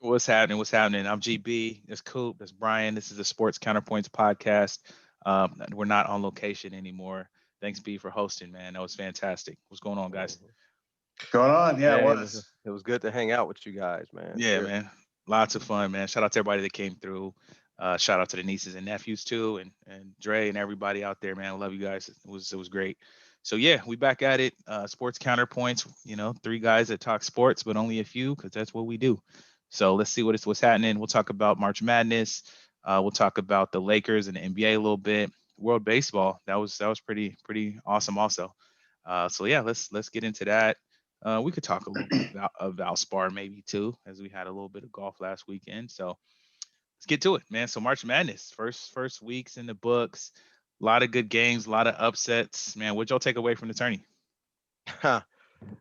What's happening? What's happening? I'm GB. That's Coop. That's Brian. This is the Sports Counterpoints podcast. We're not on location anymore. Thanks, B, for hosting, man. That was fantastic. What's going on, guys? Mhm. Going on? Yeah, it Man, was. it was good to hang out with you guys, man. Yeah, Seriously. man. Lots of fun, man. Shout out to everybody that came through. Shout out to the nieces and nephews too, and Dre and everybody out there, man. I love you guys. It was great. So yeah, we back at it. Sports Counterpoints. Three guys that talk sports, but only a few because that's what we do. So let's see what's happening. We'll talk about March Madness. We'll talk about the Lakers and the NBA a little bit. World Baseball. That was pretty awesome also. So yeah, let's get into that. We could talk a little bit of Valspar maybe too, as we had a little bit of golf last weekend. So let's get to it, man. So March Madness, first weeks in the books, a lot of good games, a lot of upsets. Man, what'd y'all take away from the tourney?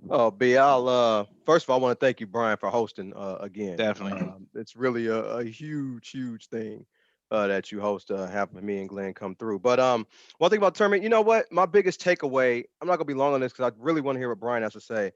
Oh, B, I'll first of all, I want to thank you, Brian, for hosting again. Definitely. It's really a huge thing that you host, having me and Glenn come through. But one thing about tournament, you know what? My biggest takeaway, I'm not gonna be long on this because I really want to hear what Brian has to say,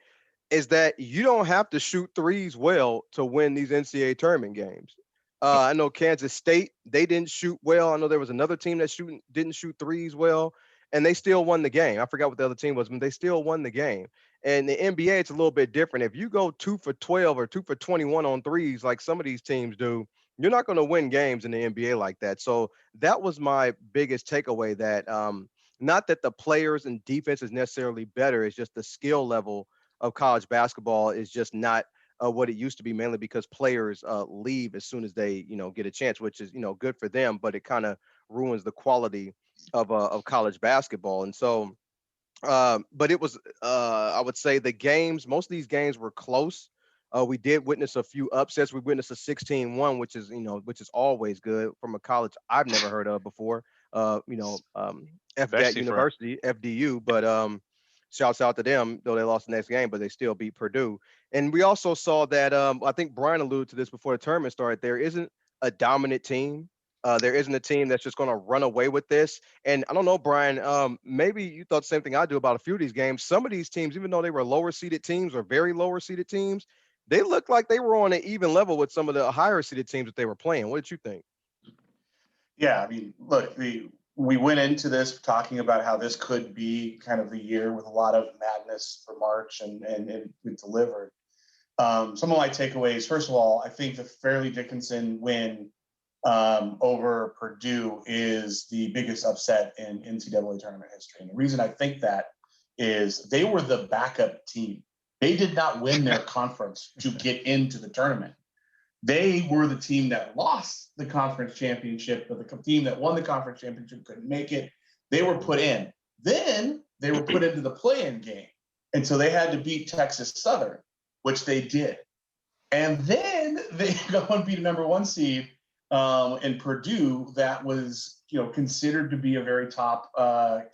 is that you don't have to shoot threes well to win these NCAA tournament games. I know Kansas State, they didn't shoot well. I know there was another team that didn't shoot threes well, and they still won the game. I forgot what the other team was, but they still won the game. And the NBA, it's a little bit different. If you go 2 for 12 or 2 for 21 on threes, like some of these teams do, you're not going to win games in the NBA like that. So that was my biggest takeaway. That not that the players and defense is necessarily better, it's just the skill level of college basketball is just not what it used to be, mainly because players leave as soon as they get a chance, which is good for them, but it kind of ruins the quality of college basketball. And so but it was, I would say the games, most of these games were close. We did witness a few upsets. We witnessed a 16-1, which is always good from a college I've never heard of before. FDAT Especially for University, FDU, but shouts out to them, though they lost the next game, but they still beat Purdue. And we also saw that, I think Brian alluded to this before the tournament started, there isn't a dominant team. There isn't a team that's just going to run away with this. And I don't know, Brian, maybe you thought the same thing I do about a few of these games. Some of these teams, even though they were lower seeded teams or very lower seeded teams, they looked like they were on an even level with some of the higher seeded teams that they were playing. What did you think? Yeah, I mean, look, we went into this talking about how this could be kind of the year with a lot of madness for March, and it delivered. Some of my takeaways, first of all, I think the Fairleigh Dickinson win over Purdue is the biggest upset in NCAA tournament history. And the reason I think that is they were the backup team. They did not win their conference to get into the tournament. They were the team that lost the conference championship, but the team that won the conference championship couldn't make it. They were put in. Then they were put into the play-in game. And so they had to beat Texas Southern, which they did. And then they go and beat a number one seed in Purdue that was, considered to be a very top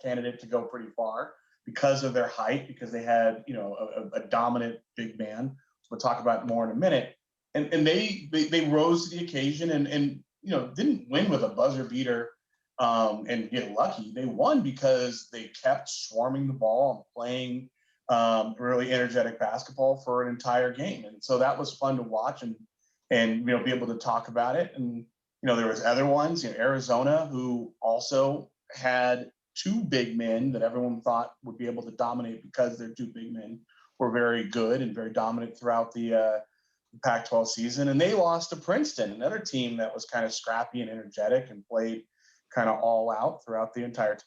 candidate to go pretty far because of their height, because they had, a dominant big man. We'll talk about more in a minute. And they rose to the occasion and didn't win with a buzzer beater and get lucky. They won because they kept swarming the ball and playing really energetic basketball for an entire game. And so that was fun to watch and be able to talk about it. And there was other ones, Arizona, who also had two big men that everyone thought would be able to dominate because their two big men were very good and very dominant throughout the Pac-12 season. And they lost to Princeton, another team that was kind of scrappy and energetic and played kind of all out throughout the entire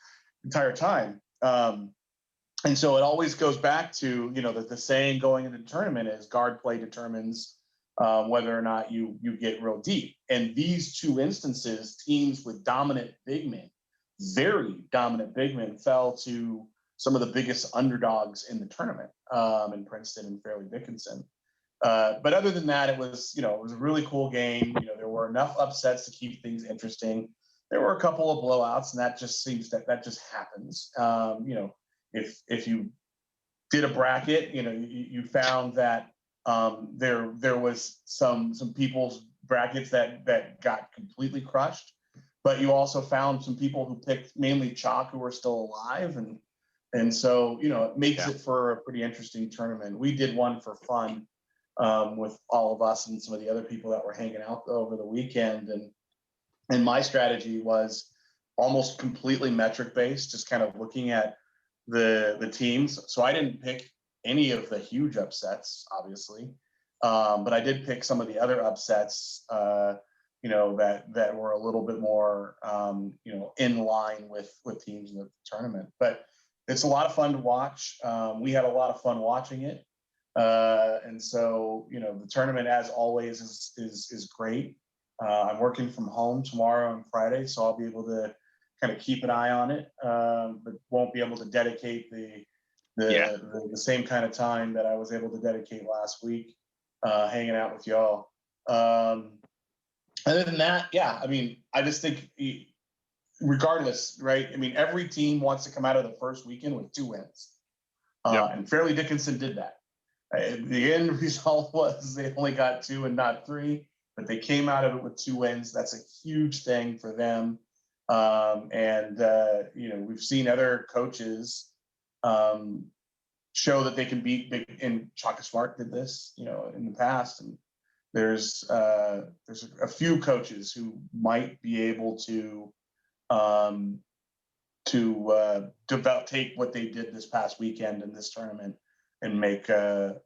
time. And so it always goes back to, the saying going into the tournament is guard play determines whether or not you get real deep. And these two instances, teams with dominant big men, very dominant big men, fell to some of the biggest underdogs in the tournament in Princeton and Fairleigh Dickinson. But other than that, it was a really cool game. There were enough upsets to keep things interesting. There were a couple of blowouts, and that just seems that just happens. If you did a bracket, you found that there was some people's brackets that got completely crushed, but you also found some people who picked mainly chalk who were still alive, and so it makes it for a pretty interesting tournament. We did one for fun with all of us and some of the other people that were hanging out over the weekend. And my strategy was almost completely metric based, just kind of looking at the teams. So I didn't pick any of the huge upsets, obviously, but I did pick some of the other upsets, that were a little bit more, in line with teams in the tournament. But it's a lot of fun to watch. We had a lot of fun watching it. And so, the tournament, as always, is great. I'm working from home tomorrow and Friday, so I'll be able to kind of keep an eye on it, but won't be able to dedicate the same kind of time that I was able to dedicate last week, hanging out with y'all. Other than that, I mean, I just think, regardless, right? I mean, every team wants to come out of the first weekend with 2 wins, and Fairleigh Dickinson did that. The end result was they only got 2 and not 3, but they came out of it with 2 wins. That's a huge thing for them. We've seen other coaches show that they can beat big, and Chaka Smart did this, in the past. And there's a few coaches who might be able to take what they did this past weekend in this tournament and make a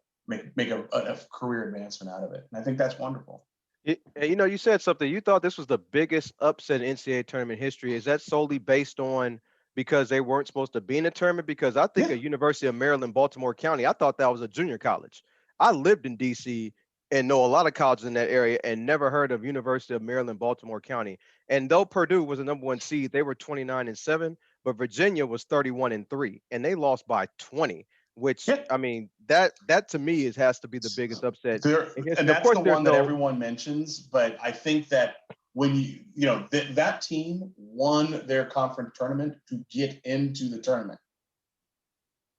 career advancement out of it. And I think that's wonderful. You said something. You thought this was the biggest upset in NCAA tournament history. Is that solely based on because they weren't supposed to be in the tournament? Because I think at University of Maryland, Baltimore County, I thought that was a junior college. I lived in D.C. and know a lot of colleges in that area and never heard of University of Maryland, Baltimore County. And though Purdue was the number 1 seed, they were 29-7, but Virginia was 31-3, and they lost by 20. Which, I mean, that to me has to be the biggest upset. And that's the one that everyone mentions. But I think that when that team won their conference tournament to get into the tournament,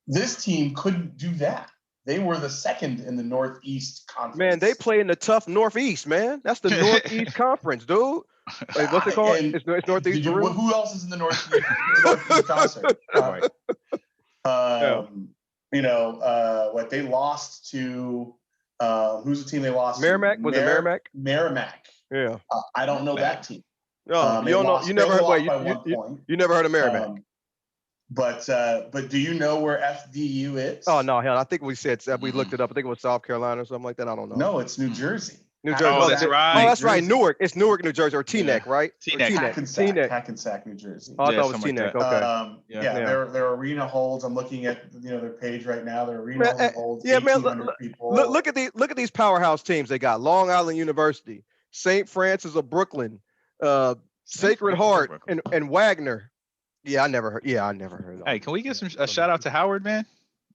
this team couldn't do that. They were the second in the Northeast Conference. Man, they play in the tough Northeast, man. That's the Northeast Conference, dude. Wait, what's it called? It's Northeast. Who else is in the Northeast Conference? What they lost to, who's the team they lost Merrimack? to? Was it Merrimack? Merrimack. Yeah. I don't know that team. No, you don't know. You never heard. You never heard of Merrimack. But do you know where FDU is? Oh no, hell! I think we looked it up. I think it was South Carolina or something like that. I don't know. No, it's New Jersey. New Jersey. Oh, that's right. Oh, that's right. Newark. It's Newark, New Jersey, or Teaneck, right? Teaneck. Hackensack, New Jersey. Oh, I thought it was Teaneck. Okay. Their arena holds. I'm looking at their page right now. Their arena holds 1,800 people. Look at these powerhouse teams they got. Long Island University, St. Francis of Brooklyn, Sacred Heart, and Wagner. I never heard of that. Hey, can we get a shout out to Howard, man?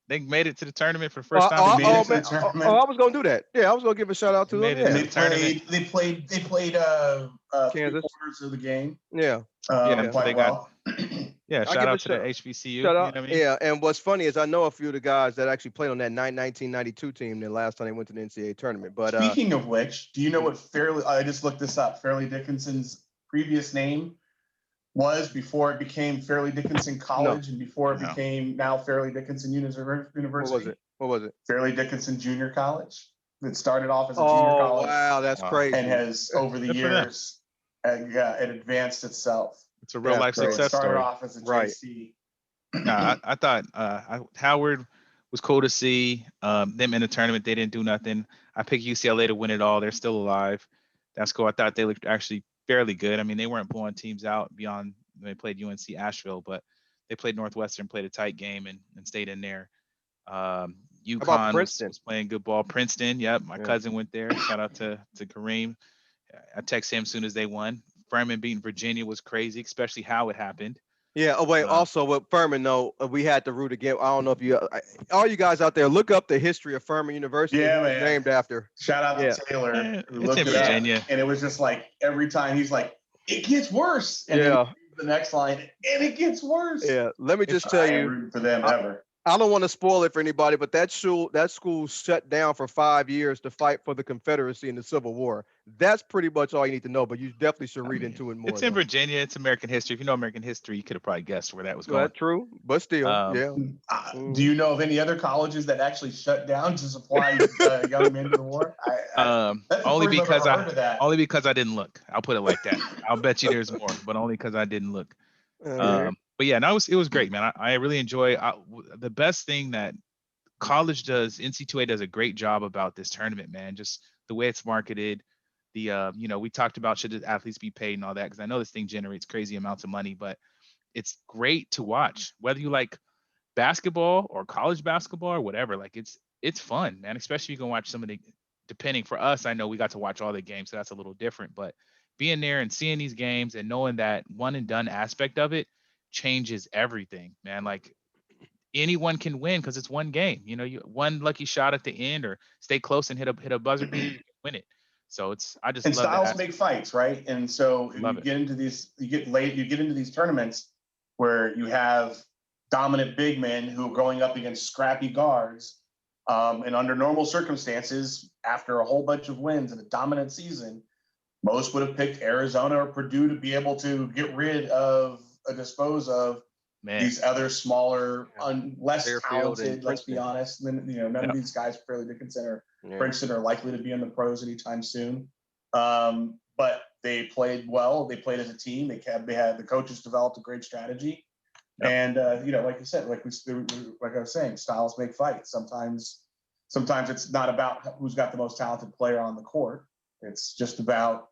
They made it to the tournament for the first time. I was gonna do that. Yeah, I was gonna give a shout out to them. They played Kansas quarters of the game. Yeah. Quite well. Shout out to the HBCU. Shout out. Yeah, and what's funny is I know a few of the guys that actually played on that 1992 team the last time they went to the NCAA tournament. But speaking of which, do you know what I just looked this up. Fairleigh Dickinson's previous name was before it became Fairleigh Dickinson College and before it became now Fairleigh Dickinson University. What was it? Fairleigh Dickinson Junior College. It started off as a junior college. Wow, that's crazy. And has over the years, it advanced itself. It's a real life success it started story. Off as a JC. I thought Howard was cool to see them in the tournament. They didn't do nothing. I picked UCLA to win it all. They're still alive. That's cool. I thought they looked actually fairly good. I mean, they weren't blowing teams out beyond they played UNC Asheville, but they played Northwestern, played a tight game and stayed in there. UConn was playing good ball. Princeton, my cousin went there. Shout out to Kareem. I text him as soon as they won. Furman beating Virginia was crazy, especially how it happened. Yeah. Oh wait. Also, with Furman, though, we had to root again. I don't know if all you guys out there look up the history of Furman University. Yeah, man. Named after. Shout out to Taylor. Who looked in Virginia, and it was just like every time he's like, it gets worse. And then the next line, and it gets worse. Yeah. Let me just tell you, for them ever. I don't want to spoil it for anybody, but that school shut down for 5 years to fight for the Confederacy in the Civil War. That's pretty much all you need to know, but you definitely should I read mean, into it more it's in though. Virginia. It's American history. If you know American history, you could have probably guessed where that was Well, going. that's true, but still, Um, yeah. Do Mhm. you know of any other colleges that actually shut down to supply young men to the war? That's the only first I've because ever I heard of that. only because I didn't look. I'll put it like that. I'll bet you there's more, but only because I didn't look. Okay. But yeah, no, it was great, man. I really enjoy. The best thing that college does, NC2A does a great job about this tournament, man. Just the way it's marketed. We talked about should the athletes be paid and all that because I know this thing generates crazy amounts of money, but it's great to watch. Whether you like basketball or college basketball or whatever, like it's fun, man. Especially you can watch some of the. Depending for us, I know we got to watch all the games, so that's a little different. But being there and seeing these games and knowing that one and done aspect of it changes everything, man. Like anyone can win because it's one game. You one lucky shot at the end or stay close and hit a buzzer beater, you can win it. So I just And love that styles make aspect. fights, right? And so if Love you it. get into these, you get into these tournaments where you have dominant big men who are going up against scrappy guards. And under normal circumstances, after a whole bunch of wins in a dominant season, most would have picked Arizona or Purdue to be able to get rid of, dispose of Man. these other smaller, Yeah. less Fairfield and talented. Let's be Princeton. honest. None Yeah. of these guys fairly to consider Yeah. Princeton are likely to be in the pros anytime soon. But they played well. They played as a team. They had the coaches developed a great strategy. Yep. And like you said, like I was saying, styles make fights. Sometimes it's not about who's got the most talented player on the court. It's just about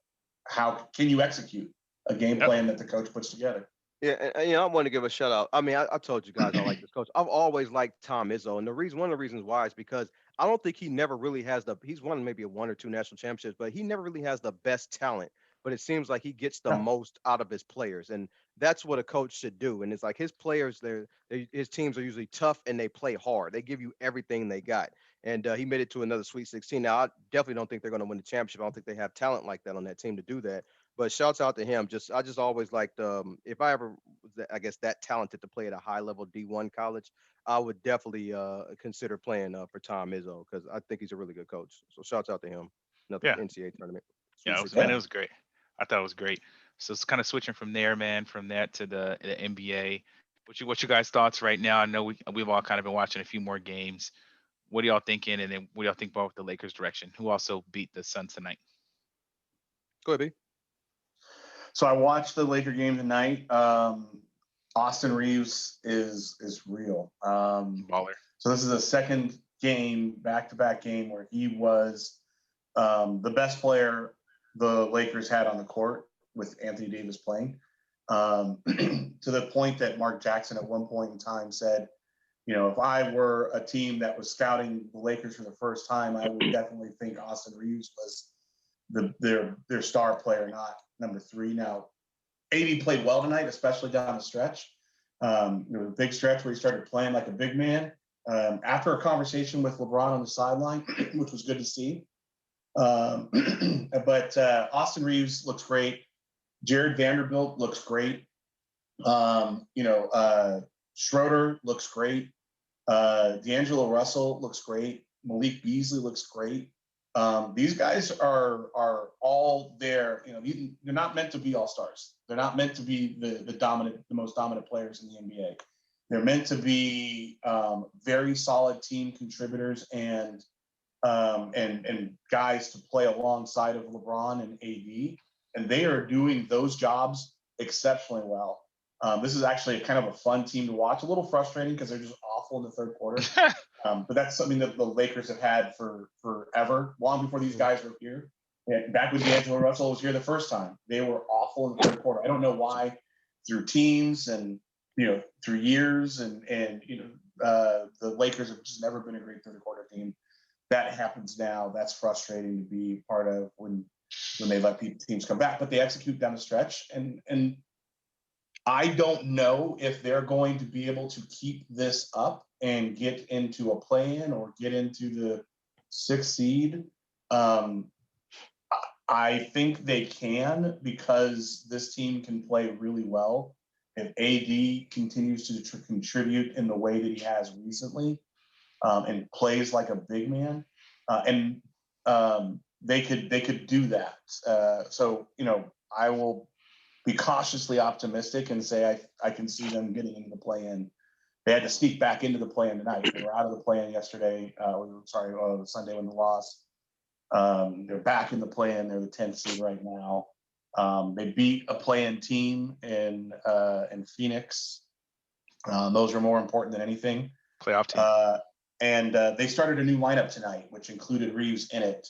how can you execute a game Yep. plan that the coach puts together. Yeah, and I want to give a shout out. I mean, I told you guys I like this coach. I've always liked Tom Izzo, and one of the reasons why is because I don't think he never really has he's won maybe a one or two national championships, but he never really has the best talent. But it seems like he gets the No. most out of his players, and that's what a coach should do. And it's like his players, his teams are usually tough and they play hard. They give you everything they got. And he made it to another Sweet 16. Now, I definitely don't think they're going to win the championship. I don't think they have talent like that on that team to do that. But shouts out to him. I just always liked if I ever was I guess that talented to play at a high level D1 college, I would definitely consider playing for Tom Izzo because I think he's a really good coach. So shouts out to him. Another Yeah. NCAA tournament, Sweet Yeah. Man, it 16. Yeah. was great. I thought it was great. So it's kind of switching from there, man, from that to the NBA. What you guys thoughts right now? I know we've all kind of been watching a few more games. What are y'all thinking? And then what do y'all think about the Lakers direction? Who also beat the Suns tonight? Go ahead, B. So I watched the Laker game tonight. Austin Reeves is real. Baller. So this is a second game, back-to-back game where he was the best player the Lakers had on the court with Anthony Davis playing. To the point that Mark Jackson at one point in time said, if I were a team that was scouting the Lakers for the first time, I would definitely think Austin Reeves was their star player, not number three. Now, AD played well tonight, especially down the stretch. There was a big stretch where he started playing like a big man. After a conversation with LeBron on the sideline, which was good to see. But Austin Reeves looks great. Jared Vanderbilt looks great. Schroeder looks great. D'Angelo Russell looks great. Malik Beasley looks great. These guys are all there. They're not meant to be all stars. They're not meant to be the most dominant players in the NBA. They're meant to be very solid team contributors and guys to play alongside of LeBron and AD, and they are doing those jobs exceptionally well. This is actually kind of a fun team to watch. A little frustrating because they're just awful in the third quarter. But that's something that the Lakers have had for forever, long before these guys were here. And back when D'Angelo Russell was here the first time, they were awful in the third quarter. I don't know why, through teams and through years, and the Lakers have just never been a great third quarter team. That happens now. That's frustrating to be part of when they let teams come back, but they execute down the stretch. And I don't know if they're going to be able to keep this up and get into a play-in or get into the sixth seed. I think they can because this team can play really well. if AD continues to contribute in the way that he has recently, and plays like a big man, and they could do that. So I will be cautiously optimistic and say I can see them getting into the play-in. They had to sneak back into the play-in tonight. They were out of the play-in yesterday. Sunday when they lost. They're back in the play-in. They're the 10th seed right now. They beat a play-in team in Phoenix. Those are more important than anything. Playoff team. And they started a new lineup tonight, which included Reeves in it,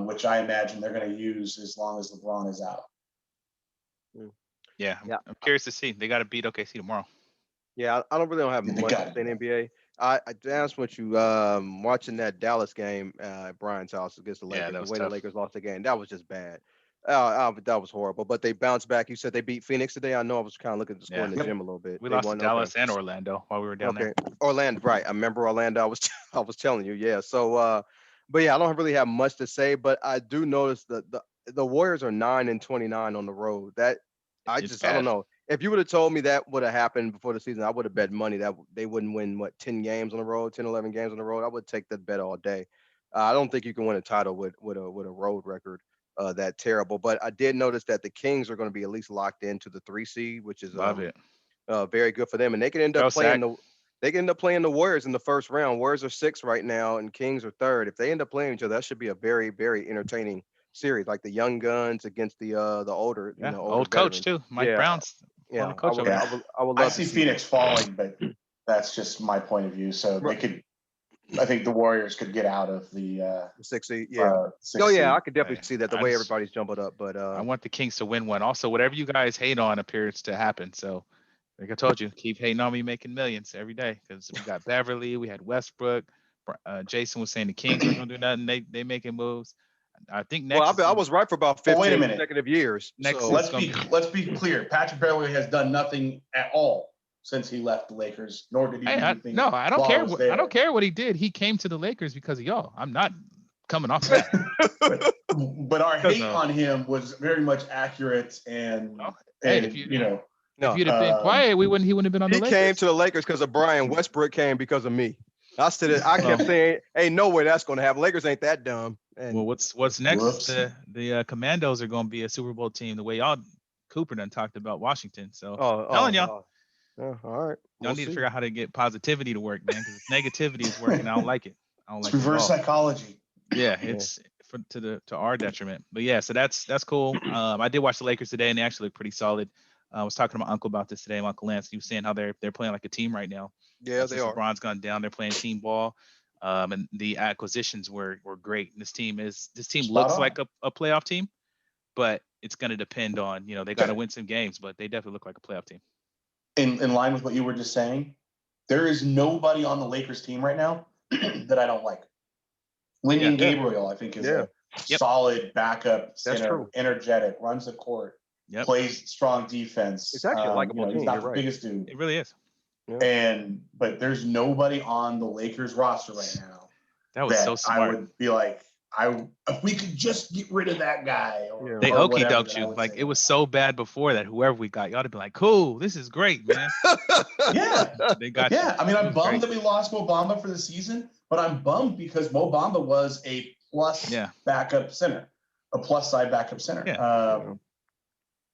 which I imagine they're going to use as long as LeBron is out. Yeah, I'm curious to see. They got to beat OKC tomorrow. Yeah, I don't have much to say in NBA. I asked what you watching that Dallas game at Brian's house against the Lakers. The way tough. the Lakers lost the game, that was just bad. That was horrible. But they bounced back. You said they beat Phoenix today. I know I was kind of looking at the score in the gym a little bit. We lost to Dallas and Orlando while we were down there. Orlando, right? I remember Orlando. I was telling you, yeah. So, but yeah, I don't really have much to say. But I do notice the Warriors are 9-29 on the road. That I don't know. If you would have told me that would have happened before the season, I would have bet money that they wouldn't win 10 games on the road, 10, 11 games on the road. I would take that bet all day. I don't think you can win a title with a road record that terrible. But I did notice that the Kings are going to be at least locked into the 3 seed, which is very good for them. And they can end up playing the Warriors in the first round. Warriors are 6 right now, and Kings are 3rd. If they end up playing each other, that should be a very, very entertaining series, like the young guns against the older, old coach too, Mike Brown's. Yeah, I would love I see Phoenix falling, but that's just my point of view. So they could, I think the Warriors could get out of the 6 seed. Yeah. I could definitely see that the way everybody's jumping up. But I want the Kings to win one. Also, whatever you guys hate on appears to happen. So, like I told you, keep hating on me making millions every day because we got Beverly, we had Westbrook. Jason was saying the Kings weren't gonna do nothing. They making moves. I think next. I was right for about 15 consecutive years. So let's be clear. Patrick Beverly has done nothing at all since he left the Lakers, nor did he do anything. No, I don't care. I don't care what he did. He came to the Lakers because of y'all. I'm not coming off that. but our hate on him was very much accurate. And if you'd have been quiet, he wouldn't have been on the Lakers. He came to the Lakers because of Brian. Westbrook came because of me. I said it. I kept saying, "Ain't no way that's going to happen. Lakers ain't that dumb." And well, what's next? The Commandos are going to be a Super Bowl team. The way y'all Cooper done talked about Washington. So telling y'all, all right, y'all need to figure out how to get positivity to work, man. Because negativity is working. I don't like it. It's reverse psychology. Yeah, it's to our detriment. But yeah, so that's cool. I did watch the Lakers today, and they actually look pretty solid. I was talking to my uncle about this today. My Uncle Lance, he was saying how they're playing like a team right now. Yeah, they are. LeBron's gone down. They're playing team ball. And the acquisitions were great. This team looks like a playoff team, but it's going to depend on, they got to win some games, but they definitely look like a playoff team. In line with what you were just saying, there is nobody on the Lakers team right now that I don't like. Wenyen Gabriel, I think, is a solid backup center, energetic, runs the court, plays strong defense. It's actually a likable team. He's not the biggest dude. It really is. Yeah. But there's nobody on the Lakers roster right now. That was so smart. I would be like, if we could just get rid of that guy. They okey doked you. Like it was so bad before that whoever we got, y'all to be like, cool, this is great, man. They got you. I mean, I'm bummed that we lost Mo Bamba for the season, but I'm bummed because Mo Bamba was a plus backup center, a plus side backup center.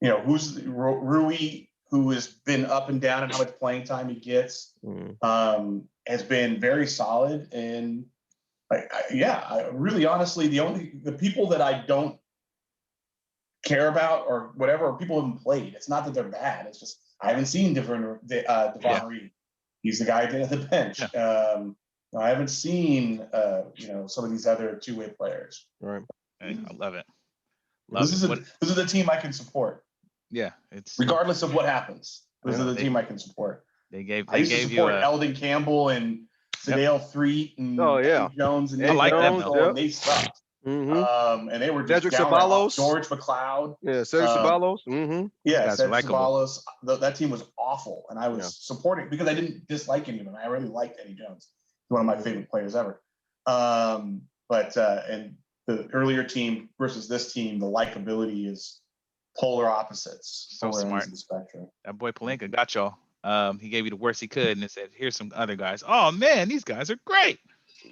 Who's Rui, who has been up and down and how much playing time he gets, has been very solid. And really honestly, the people that I don't care about or whatever, or people who haven't played. It's not that they're bad. It's just I haven't seen Devon Reed. He's the guy at the bench. I haven't seen some of these other two-way players. Right. I love it. This is the team I can support. Yeah, it's regardless of what happens. This is the team I can support. I used to support Eldon Campbell and Sedale Threet and Jones and I like them though. And they sucked. And they were just Cedric Ceballos, George McLeod. Yeah, Cedric Ceballos. Cedric Ceballos. That team was awful, and I was supporting because I didn't dislike any of them. I really liked Eddie Jones, one of my favorite players ever. And the earlier team versus this team, the likability is polar opposites, So polar ends smart. of the spectrum. That boy Palenka got y'all. He gave you the worst he could and then said, "Here's some other guys. Oh man, these guys are great.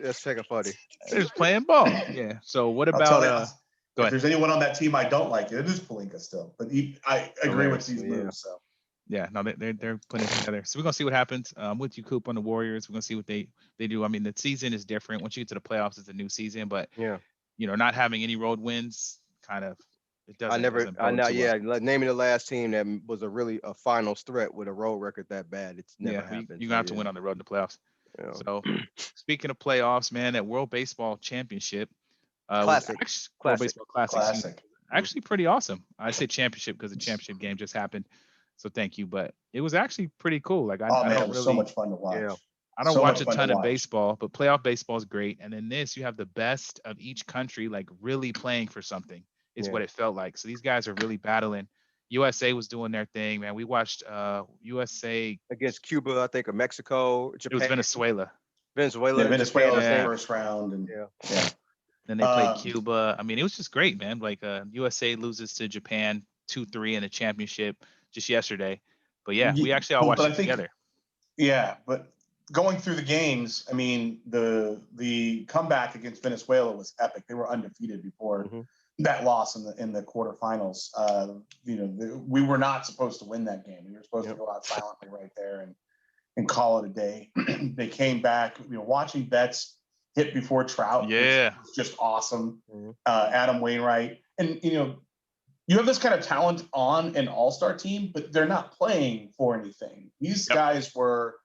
That's second funny. They're just playing ball." Yeah. So what I'll tell about you, go if ahead. there's anyone on that team I don't like, it is Palinka still. But I agree with Hilarious. these Yeah. moves. So Yeah, no, they're putting it together. So we're gonna see what happens. With you, Coop, on the Warriors. We're gonna see what they do. I mean, the season is different. Once you get to the playoffs, it's a new season. But Yeah. not having any road wins kind of it doesn't I bode know. too well. Yeah, naming the last team that was a finals threat with a road record that bad, it's never Yeah, happened. you're So gonna have to yeah, win on the road in the playoffs. yeah. So speaking of playoffs, man, that World Baseball Championship was Classic, actually World classic. Baseball Classic, excuse me, classic. actually pretty awesome. I say championship because the championship game just happened. So thank you, but it was actually pretty cool. Like Oh I man, it don't was so really much fun to watch. Yeah. I don't So watch much a fun to ton of watch. baseball, but playoff baseball is great. And then this, you have the best of each country, like really playing for something, is Yeah. what it felt like. So these guys are really battling. USA was doing their thing, man. We watched USA. Against Cuba, I think, or Mexico, It was Japan, Venezuela. Venezuela, Yeah, and Japan, Venezuela I in the think. Yeah. first round, and Yeah. yeah. Then they played Um, Cuba. I mean, it was just great, man. Like USA loses to Japan 2-3 in the championship just yesterday. But yeah, we actually all but watched I it think together. yeah, but going through the games, I mean, the comeback against Venezuela was epic. They were undefeated before Hmm. that loss in the quarterfinals. We were not supposed to win that game. We were supposed to Yep. go out silently right there and call it a day. They came back. Watching Betts hit before Trout Yeah. was just awesome. Hmm. Adam Wainwright, and you have this kind of talent on an all-star team, but they're not playing for anything. These Yep. guys were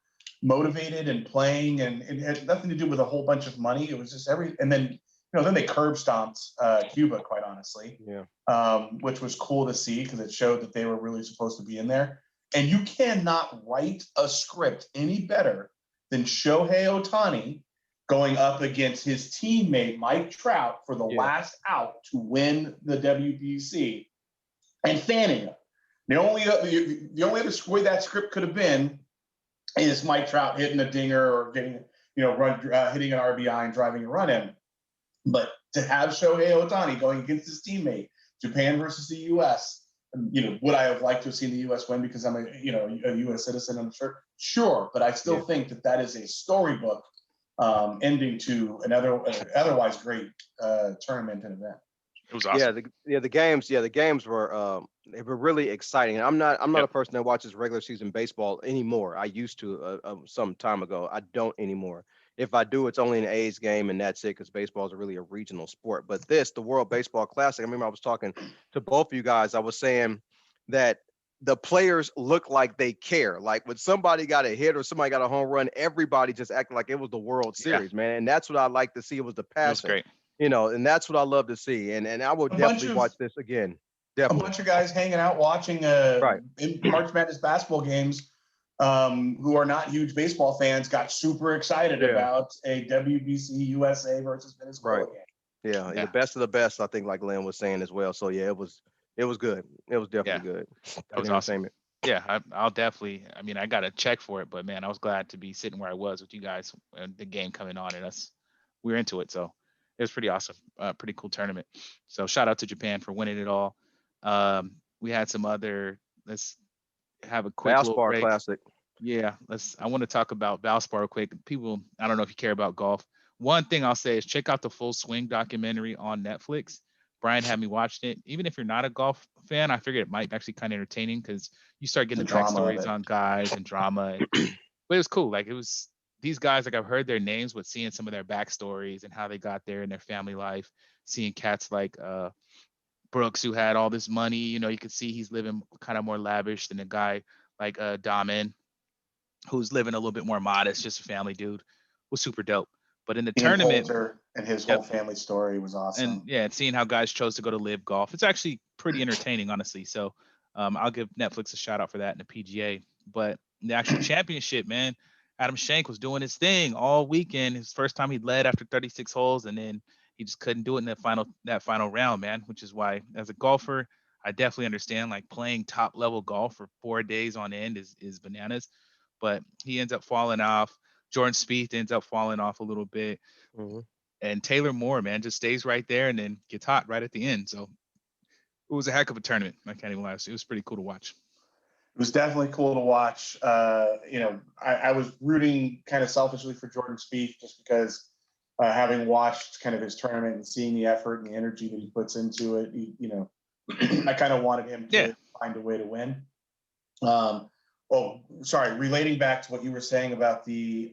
motivated and playing, and it had nothing to do with a whole bunch of money. It was just and then then they curb stomped Cuba, quite honestly, Yeah. which was cool to see because it showed that they were really supposed to be in there. And you cannot write a script any better than Shohei Ohtani going up against his teammate Mike Trout for the Yeah. last out to win the WBC and fanning him. The only other way that script could have been is Mike Trout hitting a dinger or getting hitting an RBI and driving a run in. But to have Shohei Ohtani going against his teammate, Japan versus the U.S. Would I have liked to have seen the U.S. win because I'm a U.S. citizen? I'm sure, but I still think that is a storybook ending to another otherwise great tournament and event. It was awesome. The games were they were really exciting. I'm not Yep. a person that watches regular season baseball anymore. I used to some time ago. I don't anymore. If I do, it's only an A's game and that's it because baseball is really a regional sport. But the World Baseball Classic, I remember I was talking to both of you guys. I was saying that the players look like they care. Like when somebody got a hit or somebody got a home run, everybody just acted like it was the World Series, man. And that's what I like to see. It was the It was passion. great. And that's what I love to see. And I will definitely watch this again. A Definitely. bunch of guys hanging out watching Right. in March Madness basketball games who are not huge baseball fans got super excited about a WBC USA versus Venezuela game. Yeah, the best of the best, I think, like Glenn was saying as well. So yeah, it was good. It was definitely good. That was awesome. Yeah, I'll definitely. I mean, I got a check for it, but man, I was glad to be sitting where I was with you guys and the game coming on, and we were into it. So it was pretty awesome. Pretty cool tournament. So shout out to Japan for winning it all. We had some other. Let's have a quick little Valspar break. Classic. Yeah, I want to talk about Valspar real quick. People, I don't know if you care about golf. One thing I'll say is check out the Full Swing documentary on Netflix. Brian had me watching it. Even if you're not a golf fan, I figured it might be actually kind of entertaining because you start getting the backstories on guys and drama. But it was cool. Like it was these guys, like I've heard their names, but seeing some of their backstories and how they got there in their family life, seeing cats like Brooks who had all this money, you could see he's living kind of more lavish than a guy like Damen, who's living a little bit more modest, just a family dude, was super dope. But in the Ian tournament, Poulter and his whole family story was awesome. and seeing how guys chose to go to live golf, it's actually pretty entertaining, honestly. So I'll give Netflix a shout out for that in the PGA. But the actual championship, man, Adam Schenk was doing his thing all weekend. His first time he led after 36 holes, and then he just couldn't do it in that final round, man. Which is why, as a golfer, I definitely understand like playing top level golf for 4 days on end is bananas. But he ends up falling off. Jordan Spieth ends up falling off a little bit. Mm-hmm. And Taylor Moore, man, just stays right there and then gets hot right at the end. So was a heck of a tournament. I can't even lie. It was pretty cool to watch. It was definitely cool to watch. I was rooting kind of selfishly for Jordan Spieth just because having watched kind of his tournament and seeing the effort and the energy that he puts into it, I kind of wanted him to find a way to win. Relating back to what you were saying about the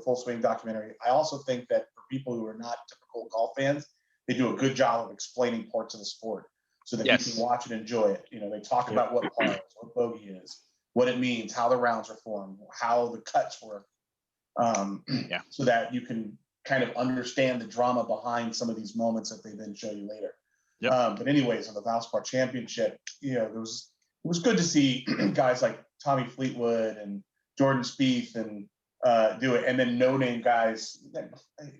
Full Swing documentary, I also think that for people who are not typical golf fans, they do a good job of explaining parts of the sport so that you can watch and enjoy it. They talk about what par is, what bogey is, what it means, how the rounds are formed, how the cuts work, so that you can kind of understand the drama behind some of these moments that they then show you later. But anyways, on the Valspar Championship, it was good to see guys like Tommy Fleetwood and Jordan Spieth and do it, and then no-name guys,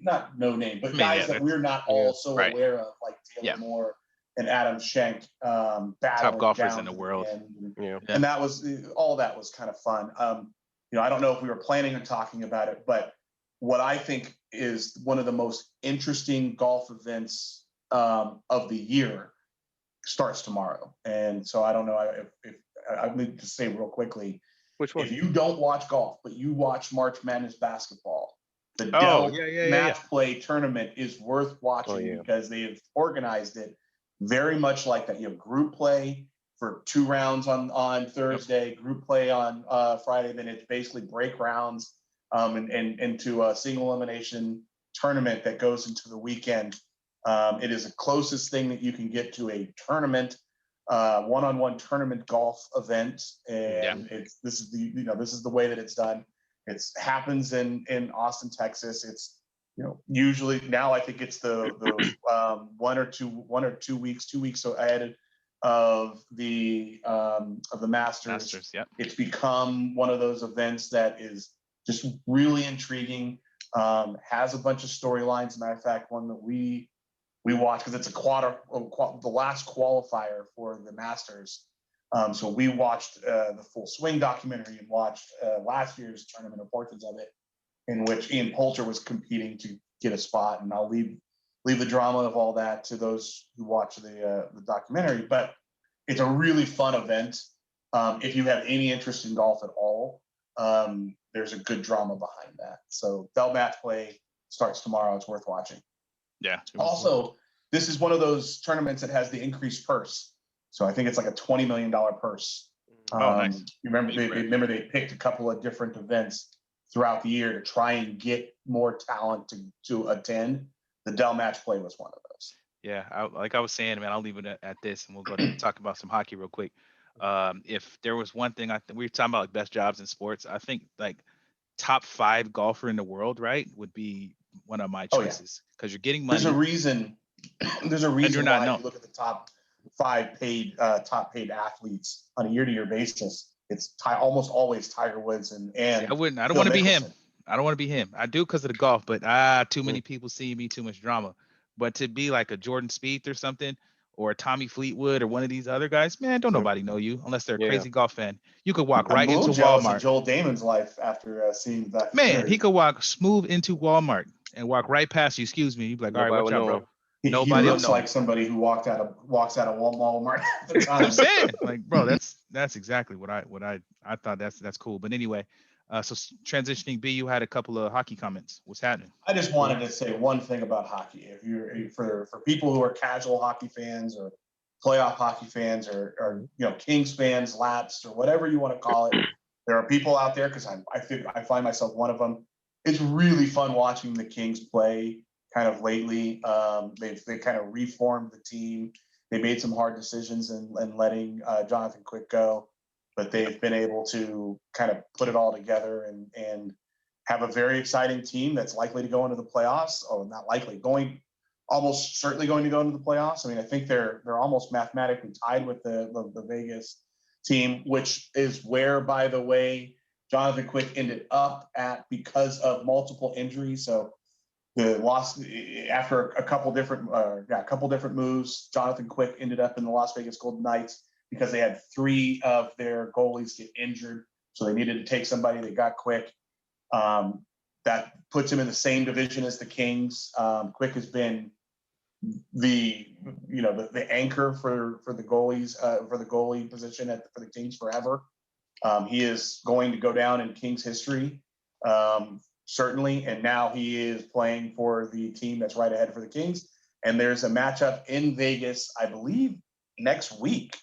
not no-name, but guys that we're not all so aware of, like Taylor Moore and Adam Schenk, top golfers in the world. And that was all. That was kind of fun. I don't know if we were planning on talking about it, but what I think is one of the most interesting golf events of the year starts tomorrow. And so I don't know if I need to say real quickly, which one? If you don't watch golf, but you watch March Madness basketball, the Dell Match Play tournament is worth watching because they have organized it very much like that. You have group play for 2 rounds on Thursday, group play on Friday. Then it's basically break rounds and into a single elimination tournament that goes into the weekend. It is the closest thing that you can get to a tournament, one-on-one tournament golf event, and this is the way that it's done. It happens in Austin, Texas. It's usually now I think it's the 1 or 2 weeks, 2 weeks ahead of the Masters. It's become one of those events that is just really intriguing. Has a bunch of storylines. As a matter of fact, one that we watched because it's the last qualifier for the Masters. So we watched the Full Swing documentary and watched last year's tournament, portions of it, in which Ian Poulter was competing to get a spot. And I'll leave the drama of all that to those who watch the documentary. But it's a really fun event. If you have any interest in golf at all, there's a good drama behind that. So Dell Match Play starts tomorrow. It's worth watching. Yeah. Also, this is one of those tournaments that has the increased purse. So I think it's like a $20 million purse. Nice. Remember they picked a couple of different events throughout the year to try and get more talent to attend. The Dell Match Play was one of those. Yeah, like I was saying, man, I'll leave it at this, and we'll go to talk about some hockey real quick. If there was one thing, we were talking about like best jobs in sports. I think like top 5 golfer in the world, right, would be one of my choices because you're getting money. There's a reason you're not why known. you look at the top 5 paid athletes on a year-to-year basis. It's almost always Tiger Woods and I don't want to be him. I don't want to be him. I do because of the golf, but too many people see me, too much drama. But to be like a Jordan Spieth or something, or a Tommy Fleetwood or one of these other guys, man, don't nobody know you unless they're a crazy golf fan. You could walk right into Walmart. Of Joel Damon's life after seeing that. Man, he could walk smooth into Walmart and walk right past you. Excuse me. You'd be like, all right, watch out, bro. Nobody he looks like somebody who walks out of Walmart. I'm saying, like, bro, that's exactly what I thought. That's cool. But anyway, so transitioning, B, you had a couple of hockey comments. What's happening? I just wanted to say one thing about hockey. If you're for people who are casual hockey fans or playoff hockey fans or Kings fans, lapsed or whatever you want to call it, there are people out there because I find myself one of them. It's really fun watching the Kings play. Kind of lately, they kind of reformed the team. They made some hard decisions and letting Jonathan Quick go, but they've been able to kind of put it all together and have a very exciting team that's likely to go into the playoffs. Oh, not likely, almost certainly going to go into the playoffs. I mean, I think they're almost mathematically tied with the Vegas team, which is where, by the way, Jonathan Quick ended up at because of multiple injuries. So the loss after a couple different moves, Jonathan Quick ended up in the Las Vegas Golden Knights because they had 3 of their goalies get injured. So they needed to take somebody. They got Quick. That puts him in the same division as the Kings. Quick has been the the anchor for the goalies for the goalie position for the Kings forever. He is going to go down in Kings history, certainly. And now he is playing for the team that's right ahead for the Kings. And there's a matchup in Vegas, I believe, next week.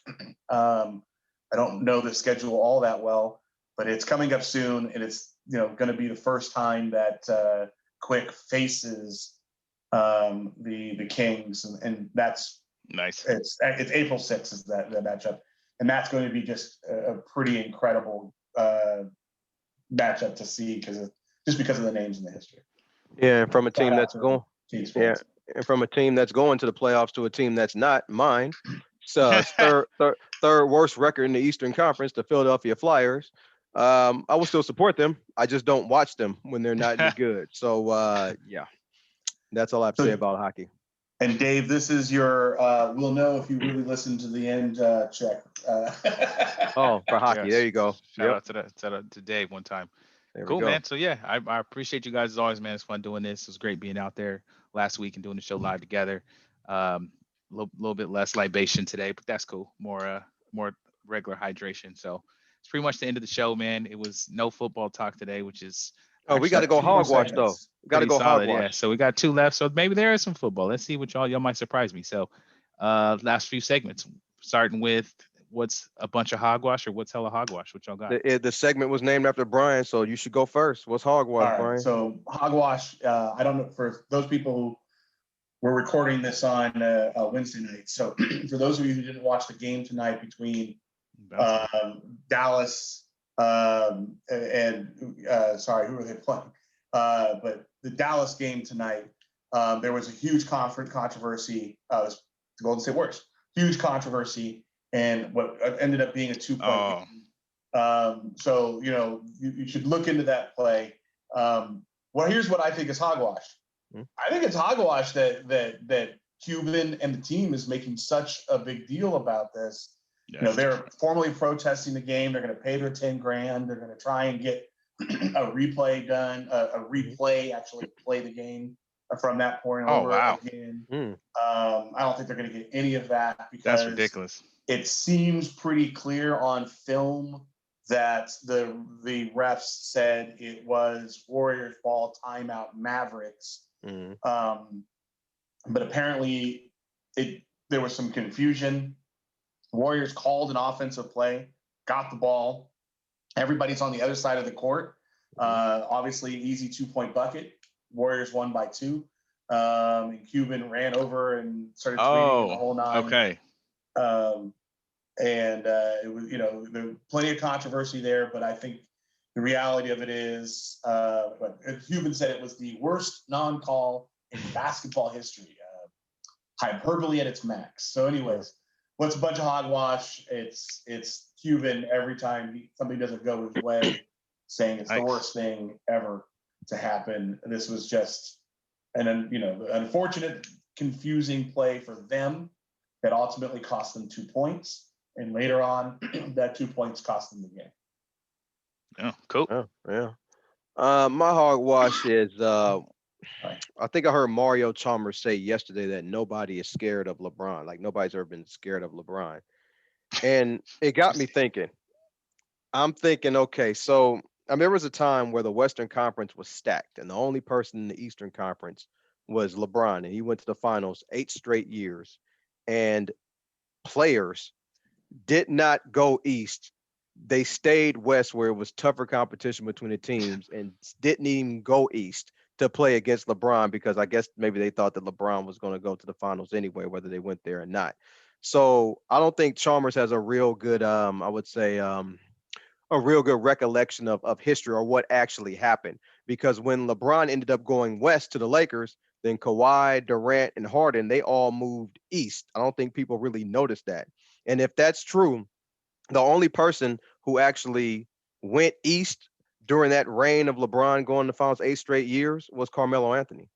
I don't know the schedule all that well, but it's coming up soon, and it's going to be the first time that Quick faces the Kings, and that's Nice. It's April 6th is that matchup, and that's going to be just a pretty incredible matchup to see because of the names and the history. Yeah, and from a team that's going, Kings yeah, fans. and from a team that's going to the playoffs to a team that's not mine. So third worst record in the Eastern Conference, the Philadelphia Flyers. I will still support them. I just don't watch them when they're not any good. So yeah, that's all I have to say about hockey. And Dave, this is your we'll know if you really listen to the end check. Oh, for hockey. Yes. There you go. Shout out to Dave one time. There Cool, we go. man. So yeah, I appreciate you guys as always, man. It's fun doing this. It was great being out there last week and doing the show live together. Little bit less libation today, but that's cool. More regular hydration. So it's pretty much the end of the show, man. It was no football talk today, which is Oh, we got to go hogwash though. Got to go solid, hogwash. yeah. So we got 2 left. So maybe there is some football. Let's see what y'all might surprise me. So last few segments, starting with what's a bunch of hogwash or what's hella hogwash? What y'all got? The segment was named after Brian, so you should go first. What's hogwash, All right, Brian? so hogwash. I don't know for those people who were recording this on Wednesday night. So for those of you who didn't watch the game tonight between Dallas and sorry, who were they playing? But the Dallas game tonight, there was a huge controversy. The Golden State Warriors, huge controversy, and what ended up being a 2-point game. So you should look into that play. Well, here's what I think is hogwash. I think it's hogwash that Cuban and the team is making such a big deal about this. Yes. They're formally protesting the game. They're going to pay their $10,000. They're going to try and get a replay done, actually play the game from that point over again. I don't think they're going to get any of that because that's ridiculous. It seems pretty clear on film that the refs said it was Warriors ball, timeout, Mavericks. But apparently there was some confusion. Warriors called an offensive play, got the ball. Everybody's on the other side of the court. Obviously, easy 2-point bucket. Warriors won by 2. And Cuban ran over and started tweeting the whole nine. Okay. It was, there was plenty of controversy there, but I think the reality of it is, Cuban said it was the worst non-call in basketball history. Hyperbole at its max. So anyways, what's a bunch of hogwash? It's Cuban every time something doesn't go his way, saying it's the worst thing ever to happen. This was just an unfortunate, confusing play for them that ultimately cost them 2 points. And later on, that 2 points cost them the game. Yeah, cool. Oh, yeah. My hogwash is I think I heard Mario Chalmers say yesterday that nobody is scared of LeBron. Like nobody's ever been scared of LeBron. And it got me thinking. I'm thinking, okay, so there was a time where the Western Conference was stacked, and the only person in the Eastern Conference was LeBron, and he went to the finals 8 straight years. And players did not go east. They stayed west where it was tougher competition between the teams and didn't even go east to play against LeBron because I guess maybe they thought that LeBron was going to go to the finals anyway, whether they went there or not. So I don't think Chalmers has a real good, I would say, a real good recollection of history or what actually happened. Because when LeBron ended up going west to the Lakers, then Kawhi, Durant, and Harden, they all moved east. I don't think people really noticed that. And if that's true, the only person who actually went east during that reign of LeBron going to finals 8 straight years was Carmelo Anthony.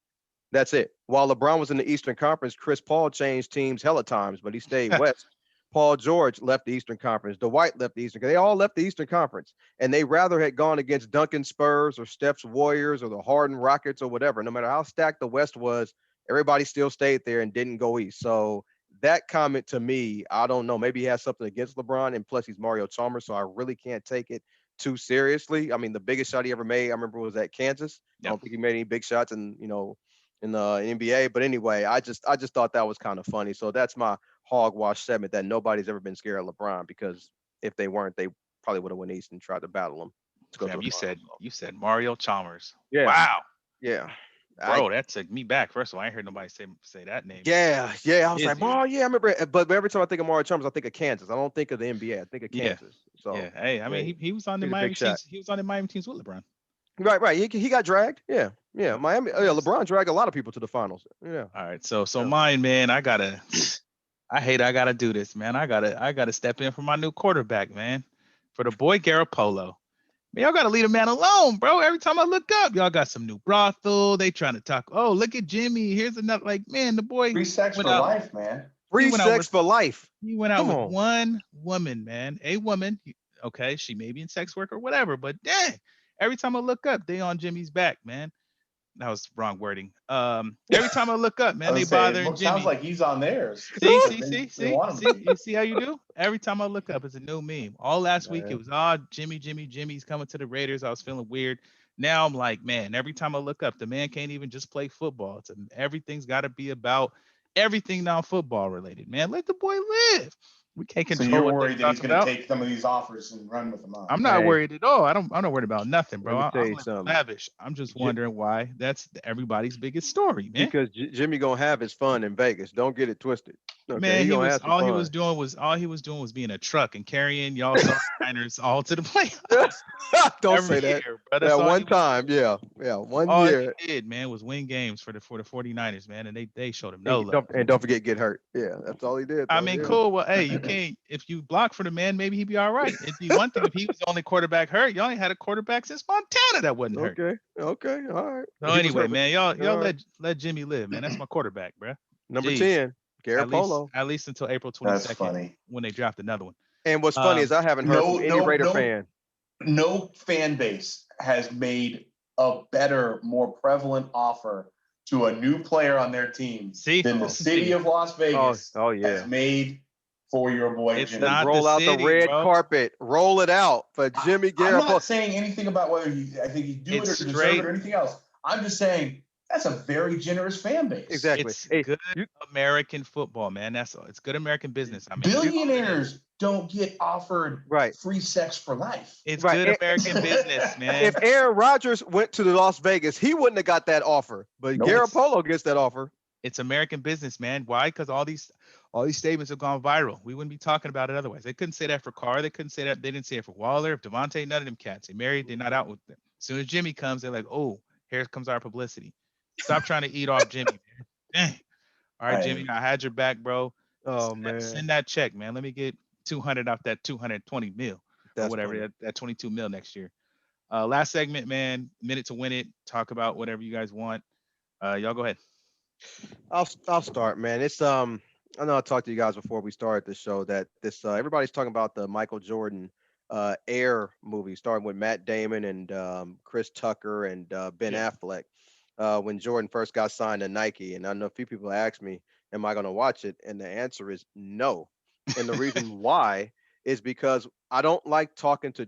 That's it. While LeBron was in the Eastern Conference, Chris Paul changed teams hella times, but he stayed west. Paul George left the Eastern Conference. Dwight left the Eastern. They all left the Eastern Conference, and they rather had gone against Duncan Spurs or Steph's Warriors or the Harden Rockets or whatever. No matter how stacked the West was, Everybody still stayed there and didn't go east. So that comment to me, I don't know. Maybe he has something against LeBron, and plus he's Mario Chalmers, so I really can't take it too seriously. I mean, the biggest shot he ever made, I remember, was at Kansas. I Yep. don't think he made any big shots in the NBA. But anyway, I just thought that was kind of funny. So that's my hogwash segment, that nobody's ever been scared of LeBron, because if they weren't, they probably would have went east and tried to battle him to go to Fam, the finals. So, you said Mario Chalmers. yeah, Wow, yeah. I bro, that took me back. First of all, I ain't heard nobody say that name in yeah. I was like, his years. Mario, yeah, I remember it. But every time I think of Mario Chalmers, I think of Kansas. I don't think of the NBA. I think of Yeah, Kansas. yeah. So Hey, I yeah, mean, he was on the he's a big Miami shot. teams. He was on the Miami teams with LeBron. Right. He got dragged. Yeah. Yep. Miami. Yeah, Nice. LeBron dragged a lot of people to the finals. Yeah. All right, so Yeah. mine, man. I hate I gotta do this, man. I gotta step in for my new quarterback, man. For the boy Garoppolo. Man, y'all gotta leave the man alone, bro. Every time I look up, y'all got some new brothel. They trying to talk. Oh, look at Jimmy. Here's another. Like, man, the boy Free sex went for out. life, man. He Free went out sex with for life. he went out Come with on. one woman, man. A woman. Okay, she may be in sex work or whatever, but dang, every time I look up, they on Jimmy's back, man. That was wrong wording. Every time I look up, I man, they would say bothering it sounds Jimmy. like he's on theirs. See, Like see, they, see, they see, want see. him. You see how you do? Every time I look up, it's a new meme. All last week, it Man. was Jimmy's coming to the Raiders. I was feeling weird. Now I'm like, man, every time I look up, the man can't even just play football. Everything's got to be about everything non-football related, man. Let the boy live. We can't So control you're what they worried that talk he's going to about. take some of these offers and run with them, huh? I'm not Hey, worried at all. I'm not worried about nothing, bro. let me tell I'm you living something. lavish. I'm just wondering why that's everybody's biggest story, man. Because Jimmy gonna have his fun in Vegas. Don't get it twisted. Okay, Man, he gonna have some fun. all he was doing was being a truck and carrying y'all 49ers all to the playoffs Don't every say that. year, bro. That's That all one he was time, doing. yeah, 1 year, All he did, man, was win games for the 49ers, man, and they showed him no and love. don't forget get hurt. Yeah, that's all he did I though. mean, Yeah. cool. Well, hey, you can't if you block for the man, maybe he'd be all right. It'd be one thing if he was the only quarterback hurt. Y'all ain't had a quarterback since Montana that wasn't hurt. Okay. Okay. All right. So But he was anyway, hurt. But man, y'all all right. let Jimmy live, man. That's my quarterback, bro. Number Jeez. 10, Garrett Polo. At least until April That's 22nd funny. when they draft another one. And what's funny is Um, I haven't heard from No, any no, Raider no, fan. no fan base has made a better, more prevalent offer to a new player on their team see, than the Oh, listen to city me. of Las Vegas oh has yeah. made for your boy It's Let's Jimmy. not the roll out the city, red bro. carpet. Roll it out for Jimmy I'm Garrett not Polo. saying anything about whether I think he'd do It's it or deserve it straight. or anything else. I'm just saying that's a very generous fan base. Exactly. It's Hey, good you, American football, man. That's all. It's good American business. I mean, you all it is. Billionaires don't get offered right. free sex for life. It's Right. good American business, If man. Aaron Rodgers went to the Las Vegas, he wouldn't have got that offer. But Nope. Garrett It's Polo gets that offer. it's American business, man. Why? Because all these statements have gone viral. We wouldn't be talking about it otherwise. They couldn't say that for Carr. They couldn't say that. They didn't say it for Waller. If Devontae, none of them cats. They married. They're not out with them. As soon as Jimmy comes, they're like, oh, here comes our publicity. Stop trying to eat off Jimmy, man. Dang. All right, Jimmy, I I had your back, bro. Oh Send that, man, send that check, man. Let me get 200 off that 220 mil or that's whatever funny. that 22 mil next year. Last segment, man. Minute to win it. Talk about whatever you guys want. Y'all go ahead. I'll start, man. It's I know I talked to you guys before we started the show that this everybody's talking about the Michael Jordan Air movie, starting with Matt Damon and Chris Tucker and Ben Yeah. Affleck. When Jordan first got signed to Nike, and I know a few people asked me, "Am I going to watch it?" And the answer is no. And the reason why is because I don't like talking to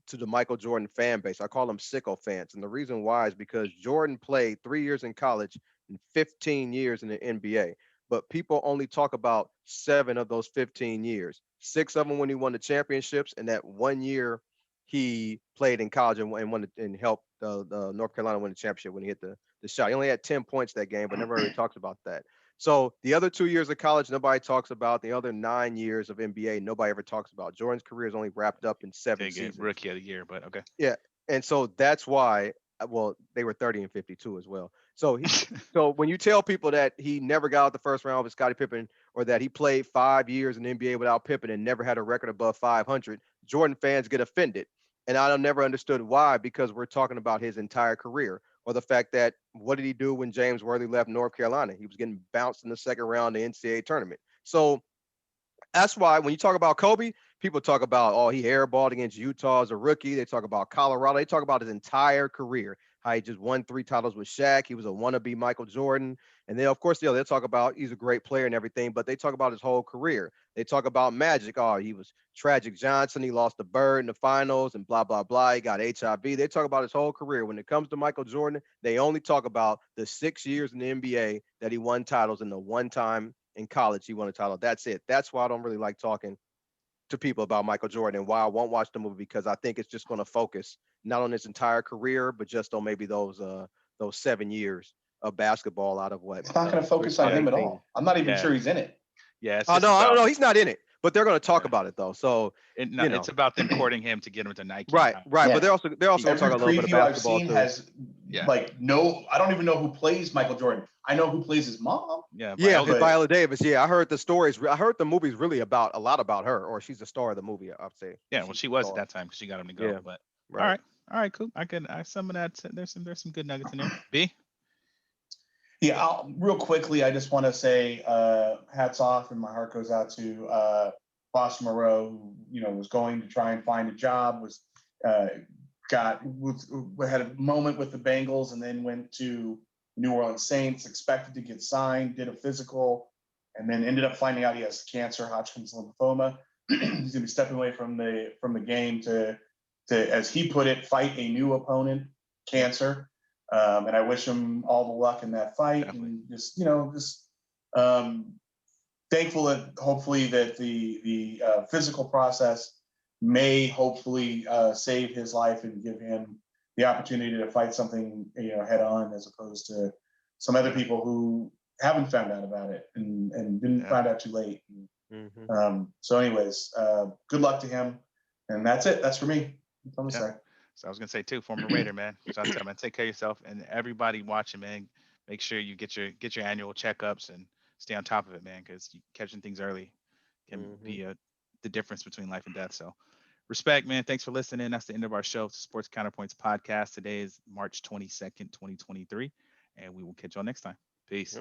to the Michael Jordan fan base. I call them sicko fans, and the reason why is because Jordan played 3 years in college and 15 years in the NBA. But people only talk about 7 of those 15 years. 6 of them when he won the championships, and that 1 year he played in college and and helped the North Carolina win the championship when he hit the shot. He only had 10 points that game, but never really talks about that. So the other 2 years of college, nobody talks about. The other 9 years of NBA, nobody ever talks about. Jordan's career is only wrapped up in seven Did get seasons. rookie of the year, but okay. Yeah, and so that's why. Well, they were 30 and 52 as well. So when you tell people that he never got out the first round with Scottie Pippen, or that he played 5 years in the NBA without Pippen and never had a record above 500, Jordan fans get offended, and I never understood why, because we're talking about his entire career, or the fact that what did he do when James Worthy left North Carolina? He was getting bounced in the second round of the NCAA tournament. So that's why when you talk about Kobe, people talk about, oh, he airballed against Utah as a rookie. They talk about Colorado. They talk about his entire career, how he just won 3 titles with Shaq. He was a wannabe Michael Jordan. And then, of course, they'll talk about he's a great player and everything, but they talk about his whole career. They talk about Magic. Oh, he was tragic Johnson. He lost the Bird in the finals and blah, blah, blah. He got HIV. They talk about his whole career. When it comes to Michael Jordan, they only talk about the 6 years in the NBA that he won titles and the one time in college he won a title. That's it. That's why I don't really like talking to people about Michael Jordan and why I won't watch the movie, because I think it's just going to focus not on his entire career, but just on maybe those 7 years of basketball out of what It's not going to focus on out of him at 18. all. I'm not even Yeah, sure he's in it. yeah. It's Oh just no, I don't about know. He's not in it, but they're going to talk yeah. about it though. So No, you it's know, about them courting him to get him to Nike. right, right. But Yeah. they're also going to Every talk a little bit of preview I've basketball seen too. has Yeah, like no. I don't even know who plays Michael Jordan. I know who plays his mom. yeah. Yeah, Viola. his But Viola Davis. Yeah, I heard the stories. I heard the movie's really about a lot about her, or she's the star of the movie. I'd say Yeah, well, she's she the was at star. that time because she got him to go. Yeah, But right. all right, cool. I can. Some of that. There's some good nuggets in there. B. yeah, real quickly, I just want to say hats off, and my heart goes out to Foster Moreau, who was going to try and find a job, uh, had a moment with the Bengals, and then went to New Orleans Saints, expected to get signed, did a physical, and then ended up finding out he has cancer, Hodgkin's lymphoma. He's going to be stepping away from the game to, as he put it, fight a new opponent, cancer. And I wish him all the luck in that fight. Definitely. And just um, thankful that hopefully that the physical process may hopefully save his life and give him the opportunity to fight something head on, as opposed to some other people who haven't found out about it and didn't find out too late. So anyways, good luck to him. And that's it. That's for me. That's what I'm Yeah. gonna say. So I was gonna say too, former Raider, man. Shout out to him, man. Take care of yourself and everybody watching, man. Make sure you get your annual checkups and stay on top of it, man, because catching things early can Hmm. be the difference between life and death. So respect, man. Thanks for listening. That's the end of our show, Sports Counterpoints podcast. Today is March 22nd, 2023, and we will catch y'all next time. Peace.